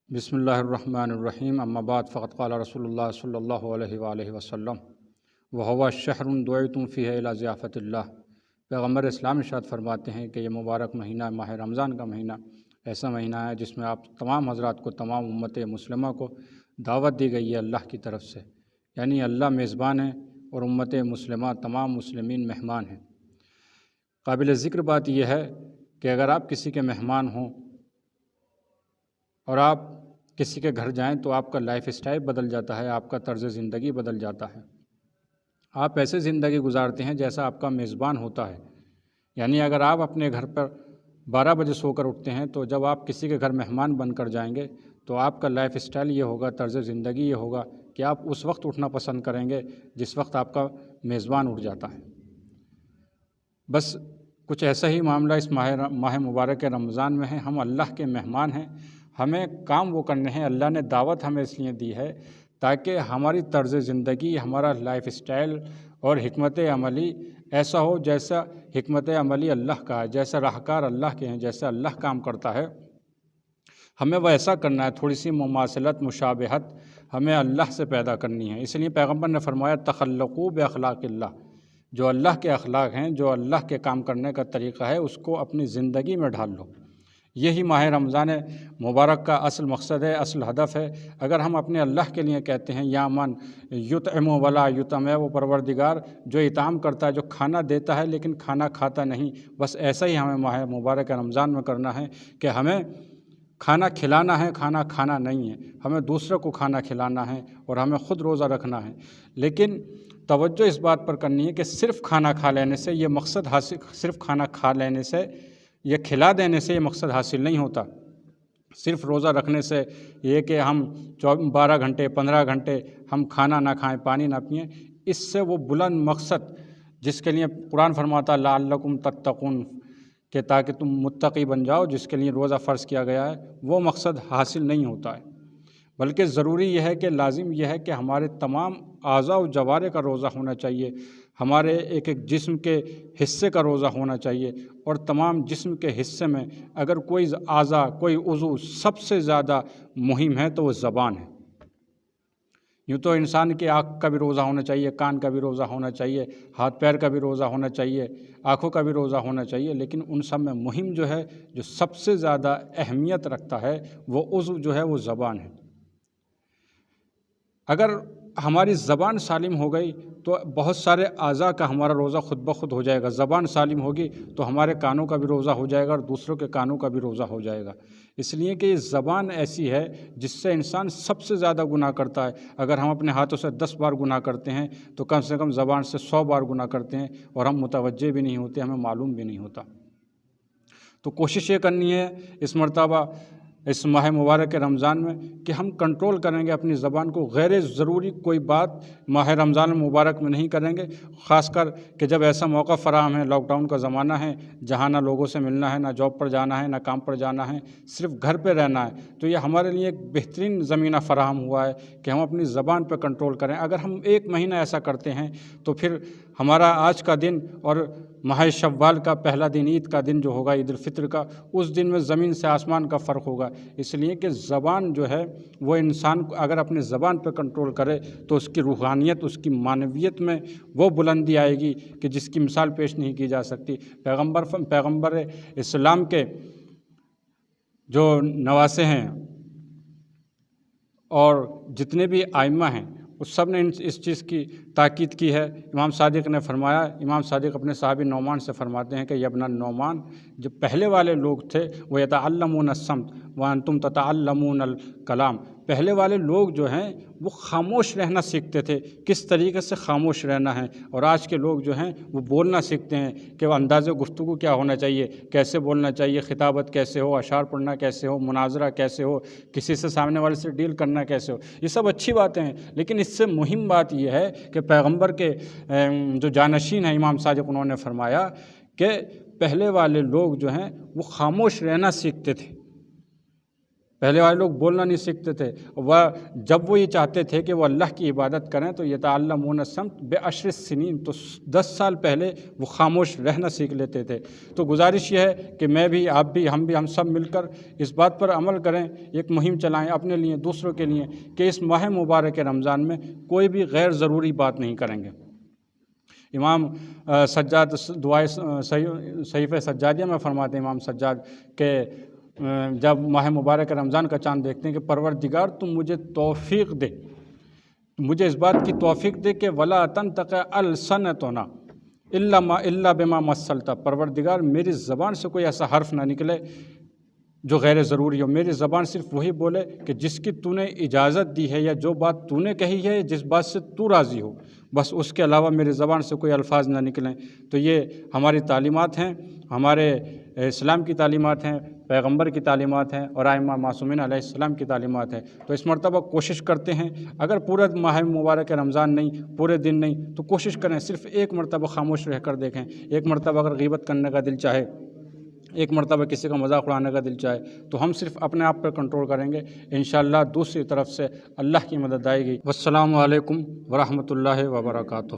بسم اللہ الرحمن الرحیم اما بعد فقد قال رسول اللہ صلی اللہ علیہ وآلہ وسلم وهو شہر دعیتم فیہ الی ضیافت اللہ۔ پیغمبر اسلام ارشاد فرماتے ہیں کہ یہ مبارک مہینہ ماہ رمضان کا مہینہ ایسا مہینہ ہے جس میں آپ تمام حضرات کو، تمام امت مسلمہ کو دعوت دی گئی ہے اللہ کی طرف سے، یعنی اللہ میزبان ہے اور امت مسلمہ تمام مسلمین مہمان ہیں۔ قابل ذکر بات یہ ہے کہ اگر آپ کسی کے مہمان ہوں اور آپ کسی کے گھر جائیں تو آپ کا لائف اسٹائل بدل جاتا ہے، آپ کا طرز زندگی بدل جاتا ہے۔ آپ ایسے زندگی گزارتے ہیں جیسا آپ کا میزبان ہوتا ہے، یعنی اگر آپ اپنے گھر پر 12 بجے سو کر اٹھتے ہیں تو جب آپ کسی کے گھر مہمان بن کر جائیں گے تو آپ کا لائف اسٹائل یہ ہوگا، طرز زندگی یہ ہوگا کہ آپ اس وقت اٹھنا پسند کریں گے جس وقت آپ کا میزبان اٹھ جاتا ہے۔ بس کچھ ایسا ہی معاملہ اس ماہ مبارک رمضان میں ہے۔ ہم اللہ کے مہمان ہیں، ہمیں کام وہ کرنے ہیں۔ اللہ نے دعوت ہمیں اس لیے دی ہے تاکہ ہماری طرز زندگی، ہمارا لائف اسٹائل اور حکمت عملی ایسا ہو جیسا حکمت عملی اللہ کا ہے، جیسا راہکار اللہ کے ہیں، جیسا اللہ کام کرتا ہے ہمیں وہ ایسا کرنا ہے۔ تھوڑی سی مماثلت، مشابہت ہمیں اللہ سے پیدا کرنی ہے۔ اس لیے پیغمبر نے فرمایا تخلقوا باخلاق اللہ، جو اللہ کے اخلاق ہیں، جو اللہ کے کام کرنے کا طریقہ ہے، اس کو اپنی زندگی میں ڈھال لو۔ یہی ماہ رمضان مبارک کا اصل مقصد ہے، اصل ہدف ہے۔ اگر ہم اپنے اللہ کے لیے کہتے ہیں یا من یطعم ولا یطعم، وہ پروردگار جو اطعام کرتا ہے، جو کھانا دیتا ہے لیکن کھانا کھاتا نہیں، بس ایسا ہی ہمیں ماہ مبارک رمضان میں کرنا ہے کہ ہمیں کھانا کھلانا ہے، کھانا کھانا نہیں ہے۔ ہمیں دوسروں کو کھانا کھلانا ہے اور ہمیں خود روزہ رکھنا ہے، لیکن توجہ اس بات پر کرنی ہے کہ صرف کھانا کھا لینے سے یہ مقصد حاصل، صرف کھانا کھا لینے سے، یہ کھلا دینے سے یہ مقصد حاصل نہیں ہوتا۔ صرف روزہ رکھنے سے یہ کہ ہم 12 گھنٹے 15 گھنٹے ہم کھانا نہ کھائیں، پانی نہ پئیں، اس سے وہ بلند مقصد جس کے لیے قرآن فرماتا لعلکم تتقون، کہ تاکہ تم متقی بن جاؤ، جس کے لیے روزہ فرض کیا گیا ہے، وہ مقصد حاصل نہیں ہوتا ہے۔ بلکہ ضروری یہ ہے کہ لازم یہ ہے کہ ہمارے تمام اعضاء و جوارح کا روزہ ہونا چاہیے، ہمارے ایک ایک جسم کے حصے کا روزہ ہونا چاہیے، اور تمام جسم کے حصے میں اگر کوئی اعضاء، کوئی عضو سب سے زیادہ مہم ہے تو وہ زبان ہے۔ یوں تو انسان کی آنکھ کا بھی روزہ ہونا چاہیے، کان کا بھی روزہ ہونا چاہیے، ہاتھ پیر کا بھی روزہ ہونا چاہیے، آنکھوں کا بھی روزہ ہونا چاہیے، لیکن ان سب میں مہم جو ہے، جو سب سے زیادہ اہمیت رکھتا ہے، وہ عضو جو ہے وہ زبان ہے۔ اگر ہماری زبان سالم ہو گئی تو بہت سارے اعضاء کا ہمارا روزہ خود بخود ہو جائے گا۔ زبان سالم ہوگی تو ہمارے کانوں کا بھی روزہ ہو جائے گا اور دوسروں کے کانوں کا بھی روزہ ہو جائے گا۔ اس لیے کہ یہ زبان ایسی ہے جس سے انسان سب سے زیادہ گناہ کرتا ہے۔ اگر ہم اپنے ہاتھوں سے 10 بار گناہ کرتے ہیں تو کم سے کم زبان سے 100 بار گناہ کرتے ہیں، اور ہم متوجہ بھی نہیں ہوتے، ہمیں معلوم بھی نہیں ہوتا۔ تو کوشش یہ کرنی ہے اس مرتبہ اس ماہ مبارک رمضان میں کہ ہم کنٹرول کریں گے اپنی زبان کو، غیر ضروری کوئی بات ماہ رمضان مبارک میں نہیں کریں گے، خاص کر کہ جب ایسا موقع فراہم ہے، لاک ڈاؤن کا زمانہ ہے، جہاں نہ لوگوں سے ملنا ہے، نہ جاب پر جانا ہے، نہ کام پر جانا ہے، صرف گھر پہ رہنا ہے۔ تو یہ ہمارے لیے ایک بہترین زمینہ فراہم ہوا ہے کہ ہم اپنی زبان پہ کنٹرول کریں۔ اگر ہم 1 مہینہ ایسا کرتے ہیں تو پھر ہمارا آج کا دن اور ماہ شوال کا پہلا دن، عید کا دن جو ہوگا، عید الفطر کا، اس دن میں زمین سے آسمان کا فرق ہوگا۔ اس لیے کہ زبان جو ہے وہ انسان کو اگر اپنے زبان پہ کنٹرول کرے تو اس کی روحانیت، اس کی معنویت میں وہ بلندی آئے گی کہ جس کی مثال پیش نہیں کی جا سکتی۔ پیغمبر اسلام کے جو نواسے ہیں اور جتنے بھی ائمہ ہیں، اس سب نے اس چیز کی تاکید کی ہے۔ امام صادق نے فرمایا، امام صادق اپنے صحابی نعمان سے فرماتے ہیں کہ یا ابن نعمان، جو پہلے والے لوگ تھے وہ یتعلمون الصمت وانتم تتعلمون الکلام، پہلے والے لوگ جو ہیں وہ خاموش رہنا سیکھتے تھے، کس طریقے سے خاموش رہنا ہے، اور آج کے لوگ جو ہیں وہ بولنا سیکھتے ہیں کہ وہ انداز گفتگو کیا ہونا چاہیے، کیسے بولنا چاہیے، خطابت کیسے ہو، اشعار پڑھنا کیسے ہو، مناظرہ کیسے ہو، کسی سے سامنے والے سے ڈیل کرنا کیسے ہو۔ یہ سب اچھی باتیں ہیں، لیکن اس سے مہم بات یہ ہے کہ پیغمبر کے جو جانشین ہیں امام صادق، انہوں نے فرمایا کہ پہلے والے لوگ جو ہیں وہ خاموش رہنا سیکھتے تھے، پہلے والے لوگ بولنا نہیں سیکھتے تھے، جب وہ یہ چاہتے تھے کہ وہ اللہ کی عبادت کریں تو یتعلمون الصمت بعشر السنین، تو 10 سال پہلے وہ خاموش رہنا سیکھ لیتے تھے۔ تو گزارش یہ ہے کہ میں بھی، آپ بھی، ہم سب مل کر اس بات پر عمل کریں، ایک مہم چلائیں اپنے لیے، دوسروں کے لیے، کہ اس ماہ مبارک رمضان میں کوئی بھی غیر ضروری بات نہیں کریں گے۔ امام سجاد دعائے صحیفہ سجادیہ میں فرماتے ہیں امام سجاد کہ جب ماہ مبارک رمضان کا چاند دیکھتے ہیں کہ پروردگار تم مجھے توفیق دے، مجھے اس بات کی توفیق دے کہ ولا تنطق السنتنا الا بما مثلتا، پروردگار میری زبان سے کوئی ایسا حرف نہ نکلے جو غیر ضروری ہو، میری زبان صرف وہی بولے کہ جس کی تو نے اجازت دی ہے یا جو بات تو نے کہی ہے، جس بات سے تو راضی ہو، بس اس کے علاوہ میری زبان سے کوئی الفاظ نہ نکلیں۔ تو یہ ہماری تعلیمات ہیں، ہمارے اسلام کی تعلیمات ہیں، پیغمبر کی تعلیمات ہیں اور ائمہ معصومین علیہ السلام کی تعلیمات ہیں۔ تو اس مرتبہ کوشش کرتے ہیں، اگر پورا ماہ مبارک رمضان نہیں، پورے دن نہیں، تو کوشش کریں صرف ایک مرتبہ خاموش رہ کر دیکھیں۔ ایک مرتبہ اگر غیبت کرنے کا دل چاہے، ایک مرتبہ کسی کا مذاق اڑانے کا دل چاہے، تو ہم صرف اپنے آپ پر کنٹرول کریں گے، انشاءاللہ دوسری طرف سے اللہ کی مدد آئے گی۔ والسلام علیکم ورحمۃ اللہ وبرکاتہ۔